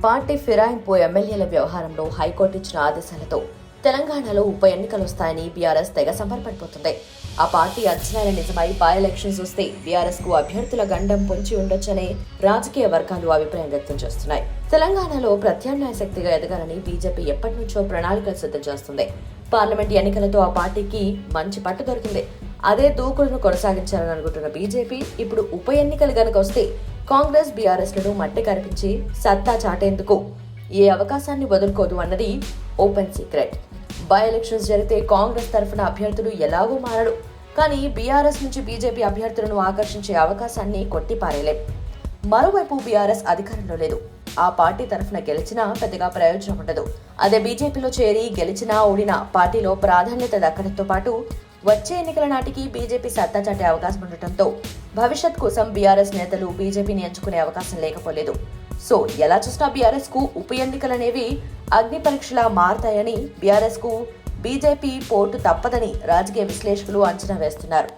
Party ఫిరాయింపు ఎమ్మెల్యేల వ్యవహారంలో high court ఇచ్చిన ఆదేశాలతో తెలంగాణలో ఉప ఎన్నికలు వస్తాయని బీఆర్ఎస్ తెగ సంబరపడిపోతుంది. ఆ పార్టీ అంచనాల నిజమై బై ఎలక్షన్స్ వస్తే బీఆర్ఎస్ కు అభ్యర్థుల గండం పొంచి ఉండొచ్చనే రాజకీయ వర్గాలు అభిప్రాయం వ్యక్తం చేస్తున్నాయి. తెలంగాణలో ప్రత్యామ్నాయ శక్తిగా ఎదగాలని బీజేపీ ఎప్పటి నుంచో ప్రణాళికలు సిద్ధం చేస్తుంది. పార్లమెంట్ ఎన్నికలతో ఆ పార్టీకి మంచి పట్టు దొరికింది. అదే దూకుడును కొనసాగించాలని అనుకుంటున్న బీజేపీ ఇప్పుడు ఉప ఎన్నికలు గనక వస్తే కాంగ్రెస్ బీఆర్ఎస్ లను మట్టి కనిపించి సత్తా చాటేందుకు ఏ అవకాశాన్ని వదులుకోదు అన్నది ఓపెన్ సీక్రెట్. బై ఎలక్షన్స్ జరిగితే కాంగ్రెస్ తరఫున అభ్యర్థులు ఎలాగో మారడు, కానీ బీఆర్ఎస్ నుంచి బీజేపీ అభ్యర్థులను ఆకర్షించే అవకాశాన్ని కొట్టిపారేలేం. మరోవైపు బీఆర్ఎస్ అధికారంలో లేదు. ఆ పార్టీ తరఫున గెలిచినా పెద్దగా ప్రయోజనం ఉండదు. అదే బీజేపీలో చేరి గెలిచినా ఓడినా పార్టీలో ప్రాధాన్యత దక్కడంతో పాటు వచ్చే ఎన్నికల నాటికి బీజేపీ సత్తా చాటే అవకాశం ఉండటంతో భవిష్యత్ కోసం బీఆర్ఎస్ నేతలు బీజేపీని ఎంచుకునే అవకాశం లేకపోలేదు. సో ఎలా చూసినా బీఆర్ఎస్ కు ఉప ఎన్నికలనేవి అగ్ని పరీక్షలా మారతాయని, బీఆర్ఎస్ కు బీజేపీ పోటు తప్పదని రాజకీయ విశ్లేషకులు అంచనా వేస్తున్నారు.